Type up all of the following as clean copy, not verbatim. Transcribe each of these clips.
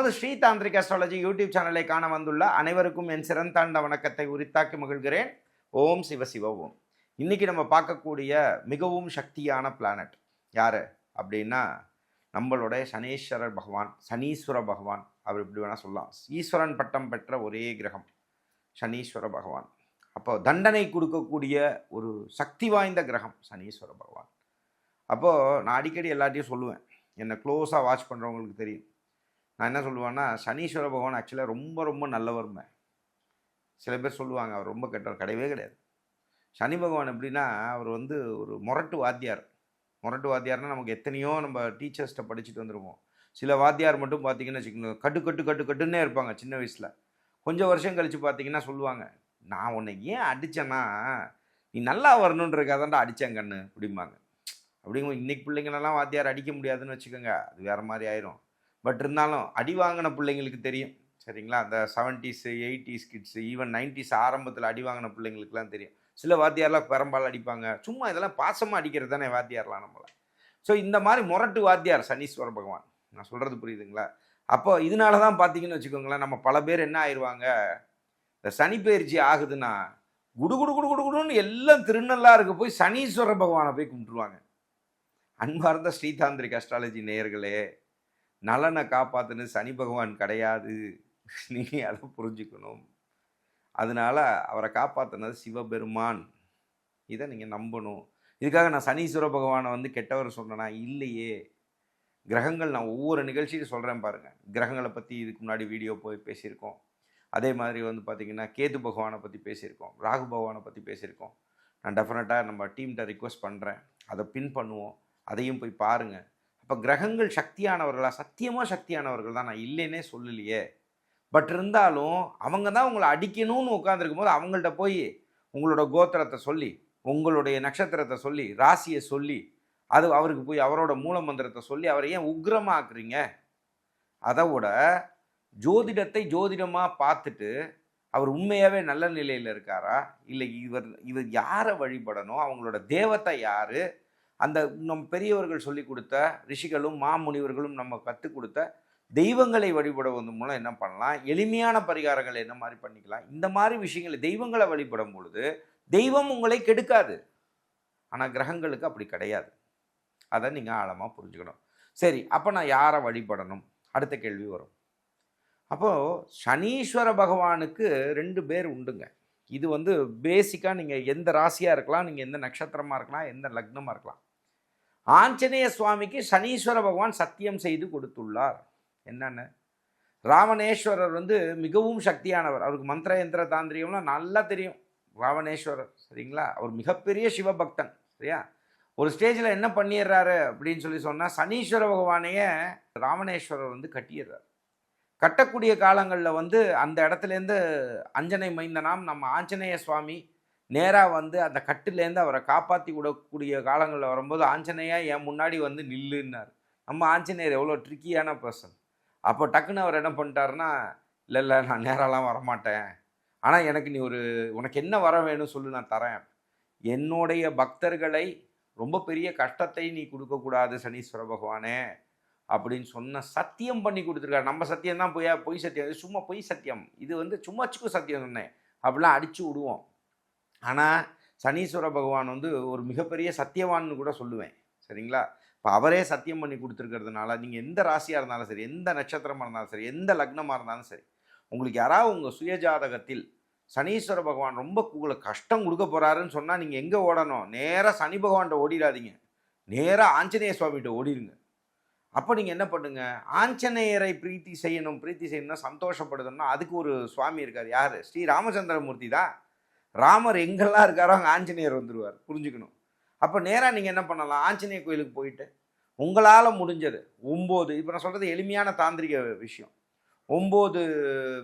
நமது Sri tantric astrology YouTube சேனலை காண வந்துள்ள அனைவருக்கும் என் சிறந்தாண்ட வணக்கத்தை உரித்தாக்கி மகிழ்கிறேன். ஓம் சிவ சிவ ஓம். இன்னைக்கு நம்ம பார்க்கக்கூடிய மிகவும் சக்தியான பிளானட் யாரு அப்படின்னா நம்மளுடைய சனீஸ்வரர் பகவான், சனீஸ்வர பகவான். அவர் இப்படி வேணால் சொல்லலாம். ஈஸ்வரன் பட்டம் பெற்ற ஒரே கிரகம் சனீஸ்வர பகவான். அப்போ தண்டனை கொடுக்கக்கூடிய ஒரு சக்தி வாய்ந்த கிரகம் சனீஸ்வர பகவான். அப்போது நான் அடிக்கடி எல்லாத்தையும் சொல்லுவேன், என்னை க்ளோஸாக வாட்ச் பண்ணுறவங்களுக்கு தெரியும். நான் என்ன சொல்லுவேன்னா, சனீஸ்வர பகவான் ஆக்சுவலாக ரொம்ப ரொம்ப நல்லவருமே. சில பேர் சொல்லுவாங்க அவர் ரொம்ப கெட்டவர். கிடையவே கிடையாது. சனி பகவான் எப்படின்னா, அவர் ஒரு முரட்டு வாத்தியார். முரட்டு வாத்தியார்னால் நமக்கு எத்தனையோ நம்ம டீச்சர்ஸ்கிட்ட படிச்சுட்டு வந்துருவோம். சில வாத்தியார் மட்டும் பார்த்தீங்கன்னா வச்சுக்கோங்க, கட்டுன்னே இருப்பாங்க சின்ன வயசில். கொஞ்சம் வருஷம் கழித்து பார்த்தீங்கன்னா சொல்லுவாங்க, நான் உன்னை ஏன் அடித்தேன்னா நீ நல்லா வரணுன்றதுக்காக தான்டா அடித்தேன் கண்ணு அப்படிம்பாங்க. அப்படிங்கும்போது இன்றைக்கி பிள்ளைங்களெல்லாம் வாத்தியார் அடிக்க முடியாதுன்னு வச்சுக்கோங்க, அது வேறு மாதிரி ஆயிரும். பட் இருந்தாலும் அடி வாங்கின பிள்ளைங்களுக்கு தெரியும், சரிங்களா? அந்த 70s 80s kids, even 90s ஆரம்பத்தில் அடி வாங்கின பிள்ளைங்களுக்குலாம் தெரியும். சில வாத்தியார்லாம் பெரம்பால் அடிப்பாங்க. சும்மா இதெல்லாம் பாசமாக அடிக்கிறது தானே வாத்தியார்லாம் நம்மளை. ஸோ இந்த மாதிரி முரட்டு வாத்தியார் சனீஸ்வர பகவான். நான் சொல்கிறது புரியுதுங்களா? அப்போ இதனால தான் பார்த்தீங்கன்னு வச்சுக்கோங்களேன், நம்ம பல பேர் என்ன ஆயிடுவாங்க, இந்த சனி பயிற்சி ஆகுதுன்னா குடுன்னு எல்லாம் திருநள்ளாருக்கு போய் சனீஸ்வர பகவானை போய் கும்பிட்டுருவாங்க. அன்பார்ந்த ஸ்ரீதாந்திரிக் அஸ்ட்ராலஜி நேயர்களே, நலனை காப்பாற்றுன்னு சனி பகவான் கிடையாது. நீங்கள் அதை புரிஞ்சுக்கணும். அதனால் அவரை காப்பாற்றினது சிவபெருமான். இதை நீங்கள் நம்பணும். இதுக்காக நான் சனீஸ்வர பகவானை கெட்டவர் சொன்னேன்னா இல்லையே. கிரகங்கள் நான் ஒவ்வொரு நிகழ்ச்சியும் சொல்கிறேன் பாருங்கள். கிரகங்களை பற்றி இதுக்கு முன்னாடி வீடியோ போய் பேசியிருக்கோம். அதே மாதிரி பார்த்திங்கன்னா கேது பகவானை பற்றி பேசியிருக்கோம், ராகு பகவானை பற்றி பேசியிருக்கோம். நான் டெஃபினட்டாக நம்ம டீம்கிட்ட ரிக்வெஸ்ட் பண்ணுறேன், அதை பின் பண்ணுவோம், அதையும் போய் பாருங்கள். அப்போ கிரகங்கள் சக்தியானவர்களா? சத்தியமாக சக்தியானவர்கள் தான், நான் இல்லைன்னே சொல்லலையே. பட் இருந்தாலும் அவங்க தான் உங்களை அடிக்கணும்னு உட்காந்துருக்கும் போது அவங்கள்ட்ட போய் உங்களோட கோத்திரத்தை சொல்லி, உங்களுடைய நட்சத்திரத்தை சொல்லி, ராசியை சொல்லி, அது அவருக்கு போய் அவரோட மூல மந்திரத்தை சொல்லி அவரை ஏன் உக்ரமாக ஆக்குறீங்க? அதை விட ஜோதிடத்தை ஜோதிடமாக பார்த்துட்டு அவர் உண்மையாகவே நல்ல நிலையில் இருக்காரா, இல்லை இவர் யாரை வழிபடணும், அவங்களோட தேவத்தை யார், அந்த நம் பெரியவர்கள் சொல்லி கொடுத்த ரிஷிகளும் மாமுனிவர்களும் நம்ம கற்றுக் கொடுத்த தெய்வங்களை வழிபடுவது மூலம் என்ன பண்ணலாம், எளிமையான பரிகாரங்களை என்ன மாதிரி பண்ணிக்கலாம், இந்த மாதிரி விஷயங்களை தெய்வங்களை வழிபடும் பொழுது தெய்வம் உங்களை கெடுக்காது. ஆனால் கிரகங்களுக்கு அப்படி கிடையாது. அதை நீங்கள் ஆழமாக புரிஞ்சுக்கணும். சரி, அப்போ நான் யாரை வழிபடணும்? அடுத்த கேள்வி வரும். அப்போது சனீஸ்வர பகவானுக்கு 2 பேர் உண்டுங்க. இது பேசிக்காக நீங்கள் எந்த ராசியாக இருக்கலாம், நீங்கள் எந்த நட்சத்திரமாக இருக்கலாம், எந்த லக்னமாக இருக்கலாம். ஆஞ்சநேய சுவாமிக்கு சனீஸ்வர பகவான் சத்தியம் செய்து கொடுத்துள்ளார். என்னென்ன? ராவணேஸ்வரர் மிகவும் சக்தியானவர். அவருக்கு மந்திர யந்திர தாந்திரிகம்லாம் நல்லா தெரியும். ராவணேஸ்வரர், சரிங்களா? அவர் மிகப்பெரிய சிவபக்தன், சரியா? ஒரு ஸ்டேஜில் என்ன பண்ணிடுறாரு அப்படின்னு சொன்னால், சனீஸ்வர பகவானையே ராவணேஸ்வரர் கட்டிடுறார். கட்டக்கூடிய காலங்களில் அந்த இடத்துலேருந்து அஞ்சனை மைந்தனாம் நம்ம ஆஞ்சநேய சுவாமி நேராக அந்த கட்டிலேருந்து அவரை காப்பாற்றி விடக்கூடிய காலங்களில் வரும்போது, ஆஞ்சநேயா என் முன்னாடி நில்லுன்னார். நம்ம ஆஞ்சநேயர் எவ்வளோ ட்ரிக்கியான பர்சன். அப்போ டக்குன்னு அவர் என்ன பண்ணிட்டாருன்னா, இல்லை நான் நேராலாம் வரமாட்டேன், ஆனால் எனக்கு நீ உனக்கு என்ன வர வேணும் சொல்லு, நான் தரேன். என்னுடைய பக்தர்களை ரொம்ப பெரிய கஷ்டத்தை நீ கொடுக்கக்கூடாது சனீஸ்வர பகவானே அப்படின்னு சொன்ன சத்தியம் பண்ணி கொடுத்துருக்காரு. நம்ம சத்தியம் தான் பொய் சத்தியம், இது சும்மா பொய் சத்தியம், இது சும்மா சத்தியம் சொன்னேன் அப்படிலாம் அடித்து விடுவோம். ஆனால் சனீஸ்வர பகவான் ஒரு மிகப்பெரிய சத்தியவான்னு கூட சொல்லுவேன், சரிங்களா? இப்போ அவரே சத்தியம் பண்ணி கொடுத்துருக்கிறதுனால நீங்கள் எந்த ராசியாக இருந்தாலும் சரி, எந்த நட்சத்திரமாக இருந்தாலும் சரி, எந்த லக்னமாக இருந்தாலும் சரி, உங்களுக்கு யாராவது உங்கள் சுயஜாதகத்தில் சனீஸ்வர பகவான் ரொம்ப உங்களுக்கு கஷ்டம் கொடுக்க போகிறாருன்னு சொன்னால் நீங்கள் எங்கே ஓடணும்? நேராக சனி பகவான்கிட்ட ஓடிடாதீங்க, நேராக ஆஞ்சநேய சுவாமிகிட்ட ஓடிடுங்க. அப்போ நீங்கள் என்ன பண்ணுங்க, ஆஞ்சநேயரை பிரீத்தி செய்யணும்னா சந்தோஷப்படுதணும்னா அதுக்கு ஒரு சுவாமி இருக்கார். யார்? ஸ்ரீ ராமச்சந்திரமூர்த்தி தான். ராமர் எங்கெல்லாம் இருக்காரோ அங்கே ஆஞ்சநேயர் வந்துடுவார், புரிஞ்சுக்கணும். அப்போ நேராக நீங்கள் என்ன பண்ணலாம், ஆஞ்சநேய கோயிலுக்கு போயிட்டு உங்களால் முடிஞ்சது 9, இப்போ நான் சொல்கிறது எளிமையான தாந்திரிக விஷயம், 9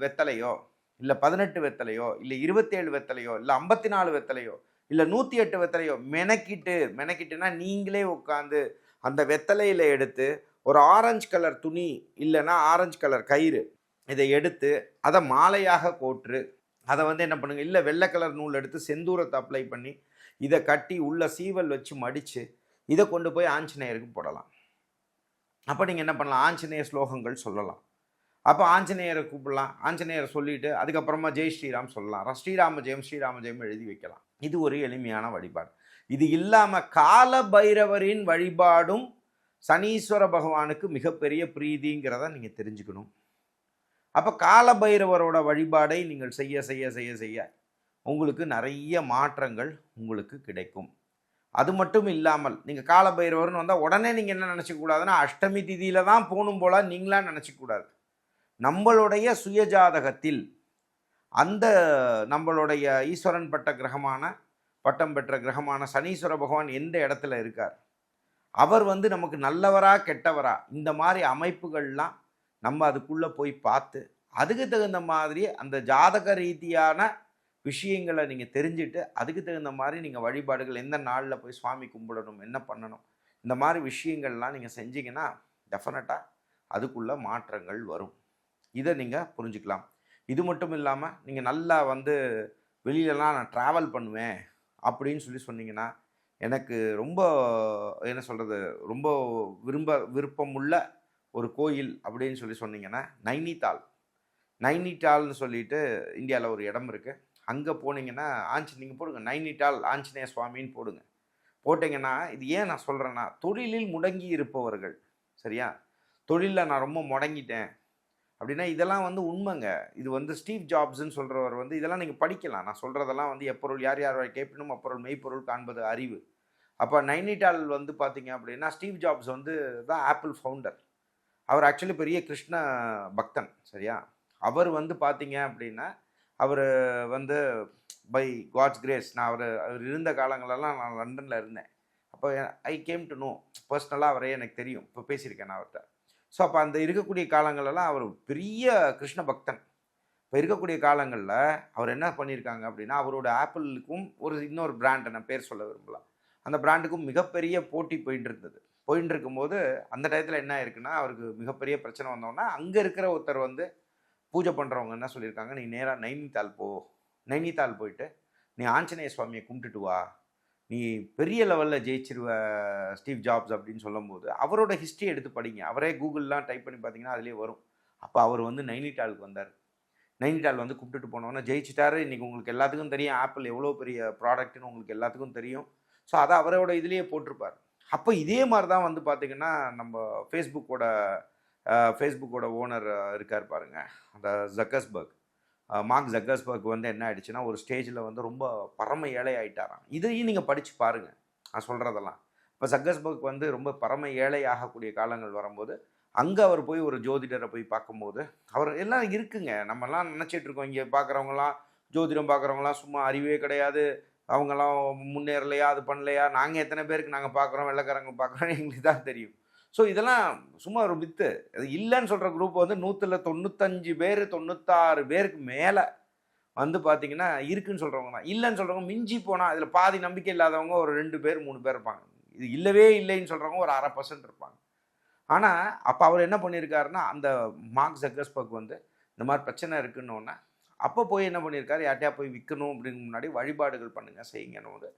வெத்தலையோ, இல்லை 18 வெத்தலையோ, இல்லை 27 வெத்தலையோ, இல்லை 54 வெத்தலையோ, இல்லை 108 வெத்தலையோ மெனக்கிட்டுனா நீங்களே உட்காந்து அந்த வெத்தலையில் எடுத்து ஒரு ஆரஞ்சு கலர் துணி இல்லைன்னா ஆரஞ்சு கலர் கயிறு இதை எடுத்து அதை மாலையாக கோற்று அதை என்ன பண்ணுங்கள், இல்லை வெள்ளை கலர் நூல் எடுத்து செந்தூரத்தை அப்ளை பண்ணி இதை கட்டி உள்ள சீவல் வச்சு மடித்து இதை கொண்டு போய் ஆஞ்சநேயருக்கு போடலாம். அப்போ நீங்கள் என்ன பண்ணலாம், ஆஞ்சநேய ஸ்லோகங்கள் சொல்லலாம். அப்போ ஆஞ்சநேயரை கூப்பிடலாம், ஆஞ்சநேயரை சொல்லிட்டு அதுக்கப்புறமா ஜெய் ஸ்ரீராம் சொல்லலாம், ஸ்ரீராம ஜெயம் ஸ்ரீராம ஜெயம் எழுதி வைக்கலாம். இது ஒரு எளிமையான வழிபாடு. இது இல்லாமல் கால பைரவரின் வழிபாடும் சனீஸ்வர பகவானுக்கு மிகப்பெரிய பிரீதிங்கிறத நீங்கள் தெரிஞ்சுக்கணும். அப்போ கால பைரவரோட வழிபாடை நீங்கள் செய்ய செய்ய செய்ய செய்ய உங்களுக்கு நிறைய மாற்றங்கள் உங்களுக்கு கிடைக்கும். அது மட்டும் இல்லாமல் நீங்கள் கால பைரவர்னு வந்தால் உடனே நீங்கள் என்ன நினச்சிக்கூடாதுன்னா அஷ்டமி திதியில் தான் போகணும் போல நீங்களாம் நினச்சிக்கூடாது. நம்மளுடைய சுயஜாதகத்தில் அந்த நம்மளுடைய ஈஸ்வரன் பட்டம் பெற்ற கிரகமான சனீஸ்வர பகவான் எந்த இடத்துல இருக்கார், அவர் நமக்கு நல்லவரா கெட்டவரா, இந்த மாதிரி அமைப்புகள்லாம் நம்ம அதுக்குள்ளே போய் பார்த்து அதுக்கு தகுந்த மாதிரி அந்த ஜாதக ரீதியான விஷயங்களை நீங்கள் தெரிஞ்சுட்டு அதுக்கு தகுந்த மாதிரி நீங்கள் வழிபாடுகள் எந்த நாளில் போய் சுவாமி கும்பிடணும், என்ன பண்ணணும், இந்த மாதிரி விஷயங்கள்லாம் நீங்கள் செஞ்சீங்கன்னா டெஃபினட்டாக அதுக்குள்ளே மாற்றங்கள் வரும். இதை நீங்கள் புரிஞ்சுக்கலாம். இது மட்டும் இல்லாமல் நீங்கள் நல்லா வெளியிலலாம் நான் ட்ராவல் பண்ணுவேன் அப்படின்னு சொன்னீங்கன்னா, எனக்கு ரொம்ப என்ன சொல்கிறது, ரொம்ப விருப்பமுள்ள ஒரு கோயில் அப்படின்னு சொன்னீங்கன்னா நைனிடால்னு சொல்லிட்டு இந்தியாவில் ஒரு இடம் இருக்குது. அங்கே போனீங்கன்னா நீங்கள் போடுங்க நைனிடால் ஆஞ்சநேய சுவாமின்னு போட்டிங்கன்னா, இது ஏன் நான் சொல்கிறேன்னா, தொழிலில் முடங்கி இருப்பவர்கள், சரியா, தொழிலில் நான் ரொம்ப முடங்கிட்டேன் அப்படின்னா இதெல்லாம் உண்மைங்க. இது ஸ்டீவ் ஜாப்ஸ்ன்னு சொல்கிறவர் இதெல்லாம் நீங்கள் படிக்கலாம். நான் சொல்கிறதெல்லாம் எப்பொருள் யார் யார் கேட்கணும் அப்பொருள் மெய்ப்பொருள் காண்பது அறிவு. அப்போ நைனிடால் பார்த்தீங்க அப்படின்னா ஸ்டீவ் ஜாப்ஸ் தான் ஆப்பிள் ஃபவுண்டர். அவர் ஆக்சுவலி பெரிய கிருஷ்ண பக்தன், சரியா. அவர் பார்த்தீங்க அப்படின்னா அவர் பை காட்ஸ் கிரேஸ் நான் அவர் இருந்த காலங்களெல்லாம் நான் லண்டனில் இருந்தேன். அப்போ ஐ கேம் டு நோ பர்சனலாக அவரே எனக்கு தெரியும், இப்போ பேசியிருக்கேன் நான் அவர்கிட்ட. ஸோ அப்போ அந்த இருக்கக்கூடிய காலங்களெல்லாம் அவர் பெரிய கிருஷ்ண பக்தன். இப்போ இருக்கக்கூடிய காலங்களில் அவர் என்ன பண்ணியிருக்காங்க அப்படின்னா, அவரோட ஆப்பிளுக்கும் இன்னொரு பிராண்டை நான் பேர் சொல்ல விரும்பலாம், அந்த பிராண்டுக்கும் மிகப்பெரிய போட்டி போயிட்டு இருக்கும்போது அந்த டயத்தில் என்ன ஆயிருக்குன்னா, அவருக்கு மிகப்பெரிய பிரச்சனை வந்தோன்னா அங்கே இருக்கிற ஒருத்தர் பூஜை பண்ணுறவங்க என்ன சொல்லியிருக்காங்க, நீ நேராக நைனிதால் போயிட்டு நீ ஆஞ்சநேய சுவாமியை கும்பிட்டுட்டு வா, நீ பெரிய லெவலில் ஜெயிச்சிருவ ஸ்டீவ் ஜாப்ஸ் அப்படின்னு சொல்லும்போது அவரோட ஹிஸ்ட்ரி எடுத்து படிங்க. அவரே கூகுள்லாம் டைப் பண்ணி பார்த்தீங்கன்னா அதிலே வரும். அப்போ அவர் நைனிடாலுக்கு வந்தார். நைனிடால் கும்பிட்டுட்டு போனோன்னா ஜெயிச்சிட்டாரு. இன்றைக்கி உங்களுக்கு எல்லாத்துக்கும் தெரியும் ஆப்பிள் எவ்வளோ பெரிய ப்ராடக்ட்னு உங்களுக்கு எல்லாத்துக்கும் தெரியும். ஸோ அதை அவரோட இதுலேயே போட்டிருப்பார். அப்போ இதே மாதிரி தான் பார்த்திங்கன்னா நம்ம ஃபேஸ்புக்கோட ஓனர் இருக்கார் பாருங்க, அந்த மார்க் ஜக்கர்ஸ்பர்க் என்ன ஆயிடுச்சுன்னா ஒரு ஸ்டேஜில் ரொம்ப பரம ஏழை ஆகிட்டாராம். இதையும் நீங்கள் படித்து பாருங்கள் நான் சொல்கிறதெல்லாம். இப்போ ஜக்கர்ஸ்பர்க் ரொம்ப பரம ஏழை ஆகக்கூடிய காலங்கள் வரும்போது அங்கே அவர் போய் ஒரு ஜோதிடரை போய் பார்க்கும்போது அவர் எல்லாம் இருக்குங்க. நம்மலாம் நினச்சிட்டு இருக்கோம் இங்கே பார்க்குறவங்களாம் ஜோதிடம் பார்க்குறவங்களாம் சும்மா அறிவே கிடையாது, அவங்களாம் முன்னேறலையா, அது பண்ணலையா, நாங்கள் எத்தனை பேருக்கு நாங்கள் பார்க்குறோம், வெள்ளைக்காரங்க பார்க்குறோம், எங்களுக்கு தான் தெரியும். ஸோ இதெல்லாம் சும்மா ஒரு மித்து. அது இல்லைன்னு சொல்கிற குரூப் 195 பேர் 96 பேருக்கு மேலே பார்த்தீங்கன்னா இருக்குன்னு சொல்கிறவங்க தான். இல்லைன்னு சொல்கிறவங்க மிஞ்சி போனால் அதில் பாதி நம்பிக்கை இல்லாதவங்க ஒரு 2 பேர் 3 பேர் இருப்பாங்க. இது இல்லவே இல்லைன்னு சொல்கிறவங்க ஒரு 0.5% இருப்பாங்க. ஆனால் அப்போ அவர் என்ன பண்ணியிருக்காருன்னா, அந்த மார்க் ஜக்கர்ஸ்பர்க் இந்த மாதிரி பிரச்சனை இருக்குன்னொன்னே அப்போ போய் என்ன பண்ணியிருக்காரு, யார்ட்டையா போய் விற்கணும் அப்படின்னு முன்னாடி வழிபாடுகள் பண்ணுங்கள் செய்யுங்கன்னு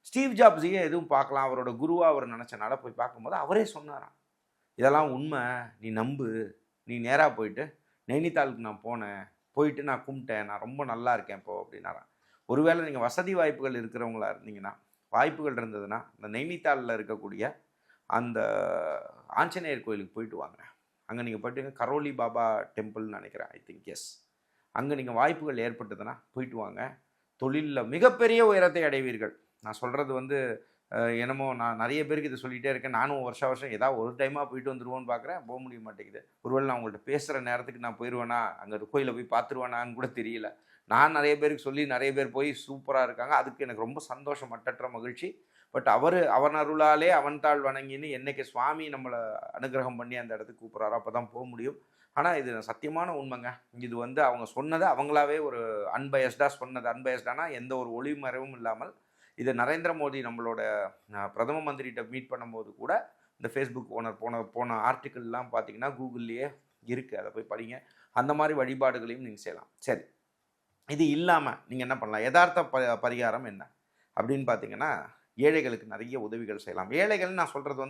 ஸ்டீவ் ஜாப்ஸையே எதுவும் பார்க்கலாம், அவரோட குருவாக அவர் நினச்சனால போய் பார்க்கும்போது அவரே சொன்னாராம், இதெல்லாம் உண்மை, நீ நம்பு, நீ நேராக போயிட்டு நைனிதாலுக்கு நான் போயிட்டு நான் கும்பிட்டேன், நான் ரொம்ப நல்லா இருக்கேன் இப்போ அப்படின்னாராம். ஒருவேளை நீங்கள் வசதி வாய்ப்புகள் இருக்கிறவங்களா இருந்தீங்கன்னா, வாய்ப்புகள் இருந்ததுன்னா இந்த நைனிதாலில் இருக்கக்கூடிய அந்த ஆஞ்சநேயர் கோயிலுக்கு போயிட்டு வாங்க. அங்கே நீங்கள் போய்ட்டு கரோலி பாபா டெம்பிள்னு நினைக்கிறேன், ஐ திங்க் எஸ். அங்கே நீங்கள் வாய்ப்புகள் ஏற்பட்டதுன்னா போயிட்டு வாங்க. தொழிலில் மிகப்பெரிய உயரத்தை அடைவீர்கள். நான் சொல்கிறது என்னமோ நான் நிறைய பேருக்கு இதை சொல்லிகிட்டே இருக்கேன். நானும் வருஷம் ஏதாவது ஒரு டைமாக போயிட்டு வந்துடுவோன்னு பார்க்குறேன், போக முடிய மாட்டேங்குது. ஒருவேளை நான் உங்கள்கிட்ட பேசுகிற நேரத்துக்கு நான் போயிடுவேனா, அங்கே கோயிலை போய் பார்த்துருவேனான்னு கூட தெரியல. நான் நிறைய பேருக்கு சொல்லி நிறைய பேர் போய் சூப்பராக இருக்காங்க. அதுக்கு எனக்கு ரொம்ப சந்தோஷம், மட்டற்ற மகிழ்ச்சி. பட் அவன் அருளாலே அவன் தாள் வணங்கின்னு என்னைக்கு சுவாமி நம்மளை அனுகிரகம் பண்ணி அந்த இடத்துக்கு கூப்பிட்றாரோ அப்போ தான் போக முடியும். ஆனால் இது சத்தியமான உண்மைங்க. இது அவங்க சொன்னதை அவங்களாவே ஒரு அன்பயஸ்டாக சொன்னது. அன்பயஸ்டானா எந்த ஒரு ஒளிமறைவும் இல்லாமல். இதை நரேந்திர மோடி நம்மளோட பிரதம மந்திரிகிட்ட மீட் பண்ணும்போது கூட இந்த ஃபேஸ்புக் ஓனர் போன ஆர்டிக்கிள்லாம் பார்த்தீங்கன்னா கூகுள்லேயே இருக்குது, அதை போய் படிங்க. அந்த மாதிரி வழிபாடுகளையும் நீங்கள் செய்யலாம். சரி, இது இல்லாமல் நீங்கள் என்ன பண்ணலாம், யதார்த்த பரிகாரம் என்ன அப்படின்னு பார்த்தீங்கன்னா, ஏழைகளுக்கு நிறைய உதவிகள் செய்யலாம். ஏழைகள்னு நான் சொல்கிறது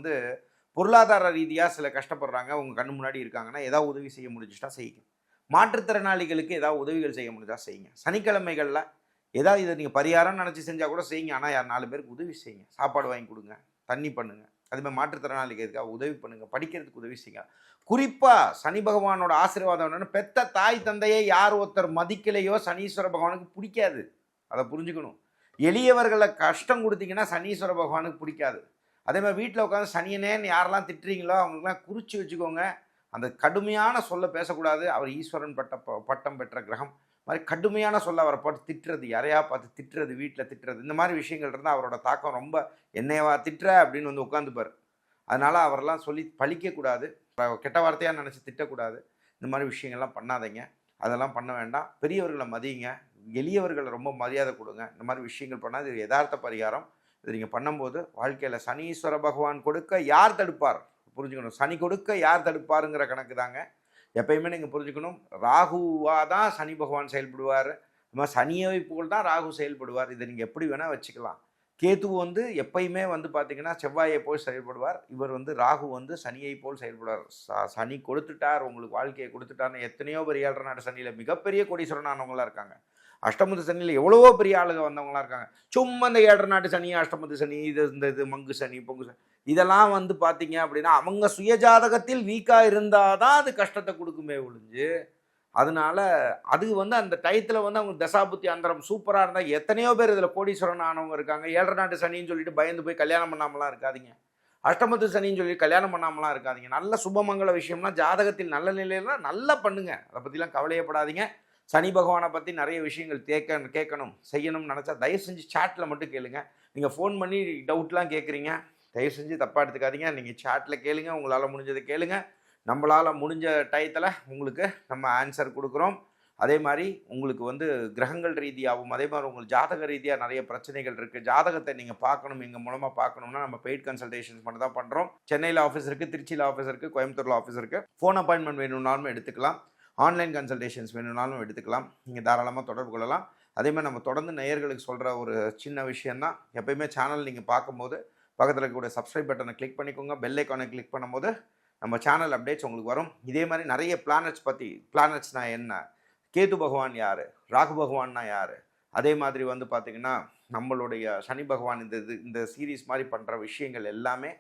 பொருளாதார ரீதியாக சில கஷ்டப்படுறாங்க, உங்கள் கண்ணு முன்னாடி இருக்காங்கன்னா ஏதாவது உதவி செய்ய முடிஞ்சுட்டா செய்யுங்க. மாற்றுத்திறனாளிகளுக்கு ஏதாவது உதவிகள் செய்ய முடிஞ்சா செய்யுங்க. சனிக்கிழமைகளில் ஏதாவது இதை நீங்கள் பரிகாரம்னு நினச்சி செஞ்சால் கூட செய்யுங்க. ஆனால் யார் 4 பேருக்கு உதவி செய்யுங்க. சாப்பாடு வாங்கி கொடுங்க, தண்ணி பண்ணுங்க. அதுமாதிரி மாற்றுத்திறனாளிகளுக்காக உதவி பண்ணுங்கள், படிக்கிறதுக்கு உதவி செய்யுங்க. குறிப்பாக சனி பகவானோட ஆசீர்வாதம் என்னென்னு, பெத்த தாய் தந்தையை யார் ஒருத்தர் மதிக்கலையோ சனீஸ்வர பகவானுக்கு பிடிக்காது. அதை புரிஞ்சுக்கணும். எளியவர்களை கஷ்டம் கொடுத்தீங்கன்னா சனீஸ்வர பகவானுக்கு பிடிக்காது. அதே மாதிரி வீட்டில் உட்காந்து சனியனேன்னு யாரெல்லாம் திட்டுறீங்களோ அவங்களுக்குலாம் குறித்து வச்சுக்கோங்க. அந்த கடுமையான சொல்ல பேசக்கூடாது. அவர் ஈஸ்வரன் பட்டம் பெற்ற கிரகம் மாதிரி கடுமையான சொல்ல அவரை பார்த்து திட்டுறது, யாரையா பார்த்து திட்டுறது, வீட்டில் திட்டுறது, இந்த மாதிரி விஷயங்கள் இருந்தால் அவரோட தாக்கம் ரொம்ப, என்னையவா திட்டுற அப்படின்னு வந்து உட்காந்துப்பார். அதனால் அவரெல்லாம் சொல்லி பழிக்கக்கூடாது, கெட்ட வார்த்தையாக நினச்சி திட்டக்கூடாது. இந்த மாதிரி விஷயங்கள்லாம் பண்ணாதீங்க. அதெல்லாம் பண்ண வேண்டாம். பெரியவர்களை மதியுங்க, எளியவர்களை ரொம்ப மரியாதை கொடுங்க. இந்த மாதிரி விஷயங்கள் பண்ணால் இது யதார்த்த பரிகாரம். இது நீங்கள் பண்ணும்போது வாழ்க்கையில் சனீஸ்வர பகவான் கொடுக்க யார் தடுப்பார் புரிஞ்சுக்கணும். சனி கொடுக்க யார் தடுப்பாருங்கிற கணக்கு தாங்க. எப்பயுமே நீங்கள் புரிஞ்சுக்கணும். ராகுவாக தான் சனி பகவான் செயல்படுவார். இந்த மாதிரி சனியை போல் தான் ராகு செயல்படுவார். இதை நீங்கள் எப்படி வேணால் வச்சுக்கலாம். கேது வந்து எப்பயுமே வந்து பார்த்தீங்கன்னா செவ்வாயை போல் செயல்படுவார். இவர் வந்து ராகு வந்து சனியை போல் செயல்படுவார். சனி கொடுத்துட்டார், உங்களுக்கு வாழ்க்கையை கொடுத்துட்டார்னு எத்தனையோ பெரிய 7 நாடு சனியில் மிகப்பெரிய கோடீஸ்வரனானவங்களாம் இருக்காங்க. அஷ்டமத்து சனியில் எவ்வளவோ பெரிய ஆளுங்க வந்தவங்களாம் இருக்காங்க. சும்மா இந்த 7 நாட்டு சனி, அஷ்டமத்து சனி, இது மங்கு சனி, பொங்கு சனி, இதெல்லாம் வந்து பார்த்தீங்க அப்படின்னா அவங்க சுயஜாதகத்தில் வீக்காக இருந்தால் தான் அது கஷ்டத்தை கொடுக்குமே ஒழிஞ்சு, அதனால அது வந்து அந்த டயத்தில் வந்து அவங்க தசாபுத்தி அந்தரம் சூப்பராக இருந்தால் எத்தனையோ பேர் இதில் கோடீஸ்வரன் ஆனவங்க இருக்காங்க. 7 நாட்டு சனின்னு சொல்லிட்டு பயந்து போய் கல்யாணம் பண்ணாமலாம் இருக்காதிங்க. அஷ்டமத்து சனின்னு சொல்லி கல்யாணம் பண்ணாமலாம் இருக்காதிங்க. நல்ல சுபமங்கல விஷயம்னா ஜாதகத்தில் நல்ல நிலையிலாம் நல்லா பண்ணுங்க. அதை பற்றிலாம் கவலையப்படாதீங்க. சனி பகவானை பற்றி நிறைய விஷயங்கள் கேட்கணும் செய்யணும்னு நினச்சா தயவு செஞ்சு சாட்டில் மட்டும் கேளுங்க. நீங்கள் ஃபோன் பண்ணி டவுட்லாம் கேட்குறீங்க, தயவு செஞ்சு தப்பாக எடுத்துக்காதீங்க. நீங்கள் சாட்டில் கேளுங்க, உங்களால் முடிஞ்சதை கேளுங்க. நம்மளால் முடிஞ்ச டயத்தில் உங்களுக்கு நம்ம ஆன்சர் கொடுக்குறோம். அதே மாதிரி உங்களுக்கு வந்து கிரகங்கள் ரீதியாகவும் அதே மாதிரி உங்களுக்கு ஜாதக ரீதியாக நிறைய பிரச்சனைகள் இருக்குது. ஜாதகத்தை நீங்கள் பார்க்கணும், எங்கள் மூலமாக பார்க்கணும்னா நம்ம பெய்ட் கன்சல்டேஷன்ஸ் மட்டும் தான் பண்ணுறோம். சென்னையில் ஆஃபீஸ் இருக்குது, திருச்சியில் ஆஃபீஸ் இருக்குது, கோயம்புத்தூரில் ஆஃபீஸ் இருக்குது. ஃபோன் அப்பாயின்மெண்ட் வேணும்னாலும் எடுத்துக்கலாம், ஆன்லைன் கன்சல்டேஷன்ஸ் வேணும்னாலும் எடுத்துக்கலாம். நீங்கள் தாராளமாக தொடர்பு கொள்ளலாம். அதேமாதிரி நம்ம தொடர்ந்து நேயர்களுக்கு சொல்கிற ஒரு சின்ன விஷயந்தான், எப்பயுமே சேனல் நீங்கள் பார்க்கும்போது பக்கத்தில் இருக்கக்கூடிய சப்ஸ்கிரைப் பட்டனை கிளிக் பண்ணிக்கோங்க. பெல் ஐக்கானை கிளிக் பண்ணும்போது நம்ம சேனல் அப்டேட்ஸ் உங்களுக்கு வரும். இதே மாதிரி நிறைய பிளானட்ஸ் பற்றி, பிளானட்ஸ்னா என்ன, கேது பகவான் யார், ராகு பகவான்னா யார், அதே மாதிரி வந்து பார்த்திங்கன்னா நம்மளுடைய சனி பகவான் இந்த சீரீஸ் மாதிரி பண்ணுற விஷயங்கள் எல்லாமே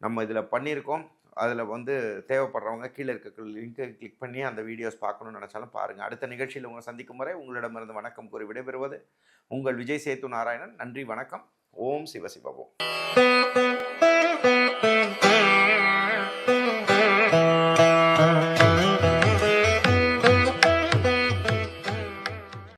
நம்ம இதில் பண்ணியிருக்கோம். அதில் வந்து தேவைப்படுறவங்க கீழே இருக்க லிங்கை கிளிக் பண்ணி அந்த வீடியோஸ் பார்க்கணுன்னு நினச்சாலும் பாருங்கள். அடுத்த நிகழ்ச்சியில் உங்களை சந்திக்கும் வரை உங்களிடமிருந்து வணக்கம் கூறி விடைபெறுவது உங்கள் விஜய் சேத்து நாராயணன். நன்றி, வணக்கம். ஓம் சிவசிவம்.